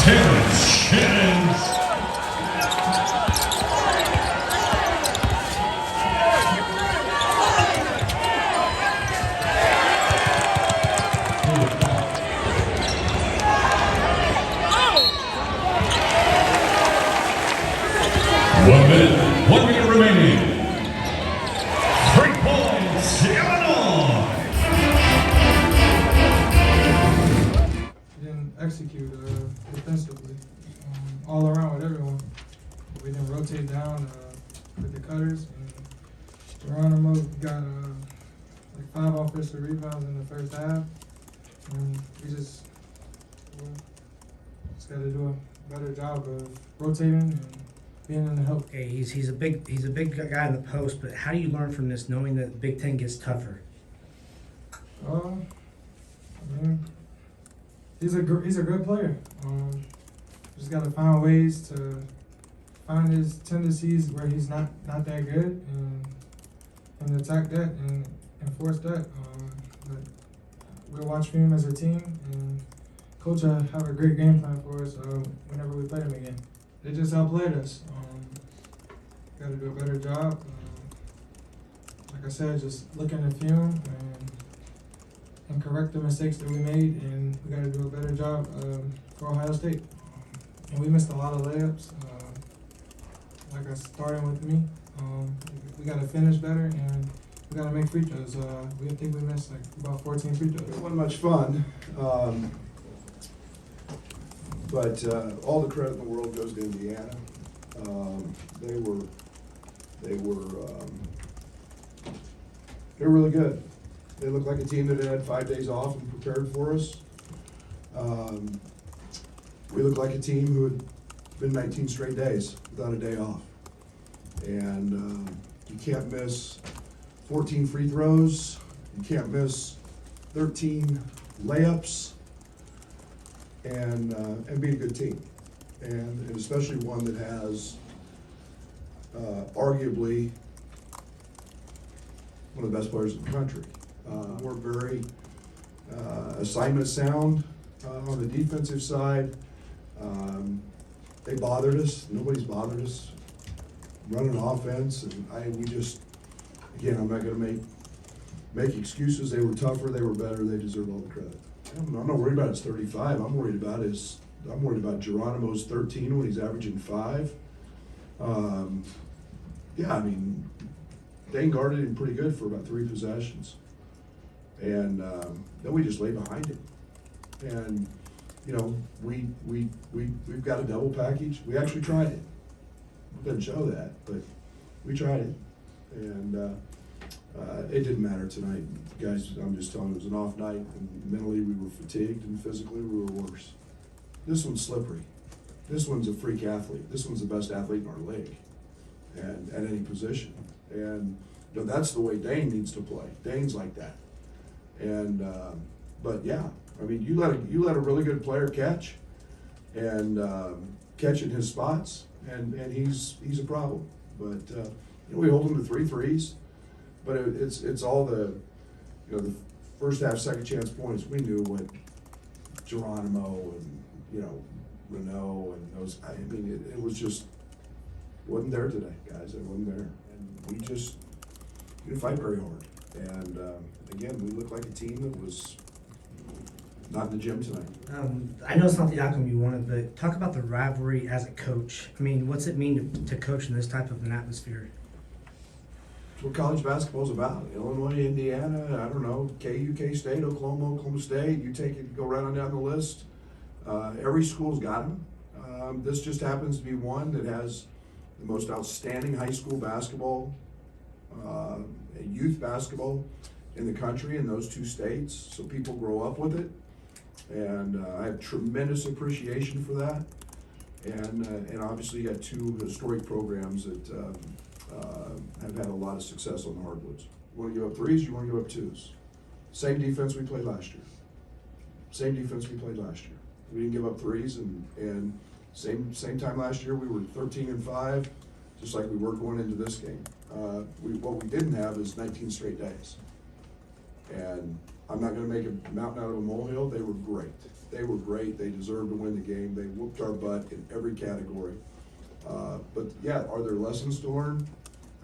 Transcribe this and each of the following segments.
Terrence, Shannon. We didn't execute defensively all around with everyone. We didn't rotate down with the cutters. And Geronimo got like 5 offensive rebounds in the first half. And we just got to do a better job of rotating and being in the help. Okay, he's a big guy in the post, but how do you learn from this, knowing that the Big Ten gets tougher? I mean, he's a good player. Just got to find ways to find his tendencies where he's not that good and attack that and enforce that. But we'll watch film as a team, and coach have a great game plan for us whenever we play them again. They just outplayed us. Got to do a better job. Like I said, just look at the film and correct the mistakes that we made, and we got to do a better job for Ohio State. And we missed a lot of layups. Like I started with me, we got to finish better, and we got to make free throws. We think we missed like about 14 free throws. It wasn't much fun, but all the credit in the world goes to Indiana. They're really good. They look like a team that had 5 days off and prepared for us. We look like a team who had been 19 straight days without a day off. And you can't miss 14 free throws. You can't miss 13 layups and be a good team. And especially one that has arguably one of the best players in the country. We're very assignment sound on the defensive side. They bothered us. Nobody's bothered us running offense, and we just, again, I'm not going to make excuses. They were tougher. They were better. They deserve all the credit. I'm not worried about his 35. I'm worried about Geronimo's 13 when he's averaging 5. Yeah, I mean, Dane guarded him pretty good for about 3 possessions. And then we just lay behind him. And, you know, we've got a double package. We actually tried it. It doesn't show that, but we tried it. And it didn't matter tonight. Guys, I'm just telling you, it was an off night. And mentally we were fatigued, and physically we were worse. This one's slippery. This one's a freak athlete. This one's the best athlete in our league, and at any position. And you know, that's the way Dane needs to play. Dane's like that. And but yeah, I mean, you let a really good player catch, and catch in his spots, and he's a problem. But you know, we hold him to 3 threes, but it's all the, you know, the first half, second chance points. We knew what Geronimo and, you know, Renault and those. I mean, it was just wasn't there today, guys. It wasn't there, and we didn't fight very hard. And again, we looked like a team that was not in the gym tonight. I know it's not the outcome you wanted, but talk about the rivalry as a coach. I mean, what's it mean to coach in this type of an atmosphere? It's what college basketball is about. Illinois, Indiana, I don't know, KU, K-State, Oklahoma State. You take it, go right on down the list. Every school's got them. This just happens to be one that has the most outstanding high school basketball, youth basketball in the country in those 2 states. So people grow up with it, and I have tremendous appreciation for that. And obviously you got 2 historic programs that have had a lot of success on the hardwoods. You want to give up 3s, you want to give up 2s. Same defense we played last year. Same defense we played last year. We didn't give up 3s, and same time last year we were 13-5, just like we were going into this game. What we didn't have is 19 straight days. And I'm not going to make a mountain out of a molehill. They were great. They were great. They deserved to win the game. They whooped our butt in every category. But yeah, are there lessons to learn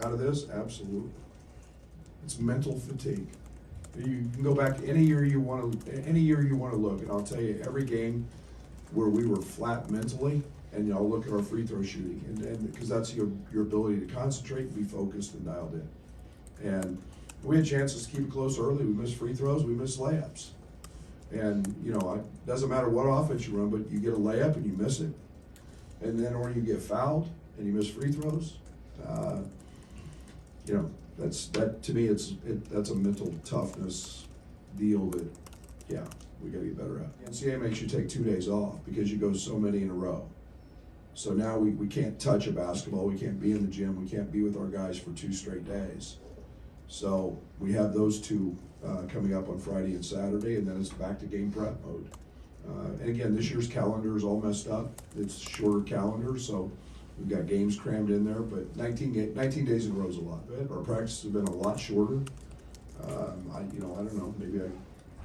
out of this? Absolutely. It's mental fatigue. You can go back any year you want to look, and I'll tell you, every game where we were flat mentally, and I'll look at our free throw shooting, and because that's your ability to concentrate, be focused, and dialed in. And We had chances to keep it close early. We missed free throws. We missed layups. And, you know, it doesn't matter what offense you run, but you get a layup and you miss it. And then, or you get fouled and you miss free throws. You know, that to me, that's a mental toughness deal that, yeah, we got to get better at. NCAA makes you take 2 days off because you go so many in a row. So now we can't touch a basketball. We can't be in the gym. We can't be with our guys for 2 straight days. So we have those two coming up on Friday and Saturday, and then it's back to game prep mode. And again, this year's calendar is all messed up. It's a shorter calendar, so we've got games crammed in there, but 19 days in a row is a lot. Our practices have been a lot shorter. I don't know, maybe I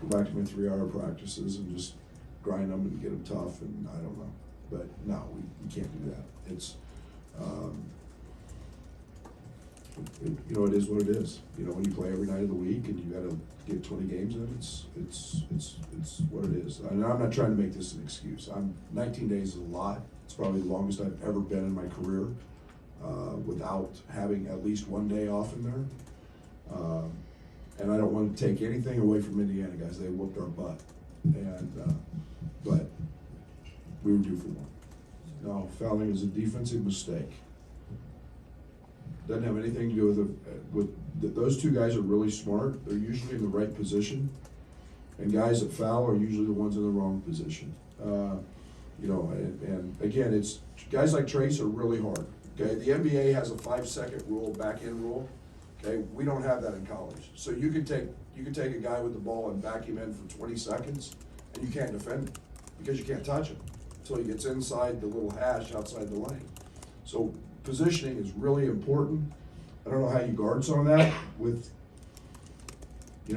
go back to my 3-hour practices and just grind them and get them tough, and I don't know. But no, we can't do that. It's, it is what it is. You know, when you play every night of the week and you got to get 20 games in, it's what it is. And I'm not trying to make this an excuse. 19 days is a lot. It's probably the longest I've ever been in my career without having at least 1 day off in there. And I don't want to take anything away from Indiana, guys. They whooped our butt, but we were due for one. No, fouling is a defensive mistake. Doesn't have anything to do with those two guys are really smart. They're usually in the right position, and guys that foul are usually the ones in the wrong position. And again, it's guys like Trace are really hard. Okay, the NBA has a 5-second rule, back-end rule. Okay, we don't have that in college. So you could take a guy with the ball and back him in for 20 seconds, and you can't defend him because you can't touch him until he gets inside the little hash outside the lane. So positioning is really important. I don't know how you guard some of that with, you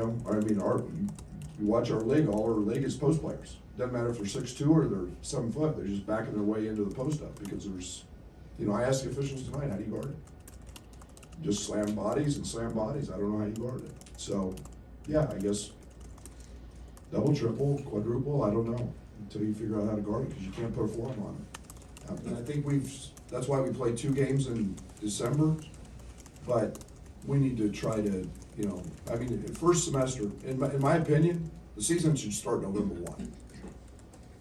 watch our league, all our league is post players. Doesn't matter if they're 6'2" or they're 7 foot, they're just backing their way into the post up because I asked the officials tonight, how do you guard it? Just slam bodies. I don't know how you guard it. So, yeah, I guess double, triple, quadruple, I don't know until you figure out how to guard it because you can't put a form on it. And I think that's why we played 2 games in December, but we need to try to, first semester, in my opinion, the season should start November 1.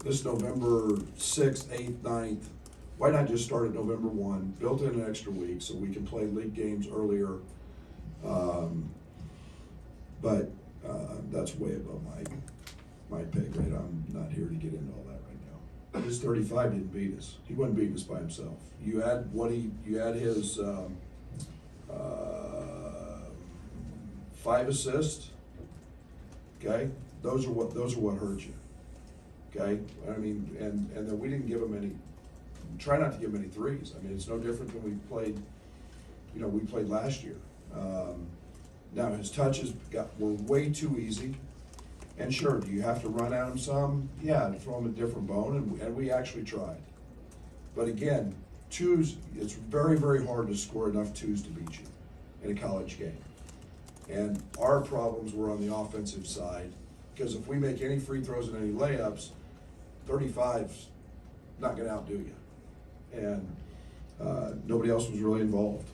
This November 6th, 8th, 9th, why not just start at November 1, built in an extra week so we can play league games earlier. But that's way above my pay grade. I'm not here to get into all that right now. His 35 didn't beat us. He wasn't beating us by himself. You add his 5 assists. Okay, those are what hurt you. Okay, and then we didn't give him any. Try not to give him any threes. It's no different than we played. We played last year. Now his touches were way too easy. And sure, do you have to run at him some? Yeah, throw him a different bone, and we actually tried. But again, twos, it's very, very hard to score enough twos to beat you in a college game. And our problems were on the offensive side, because if we make any free throws and any layups, 35's not going to outdo you. And nobody else was really involved.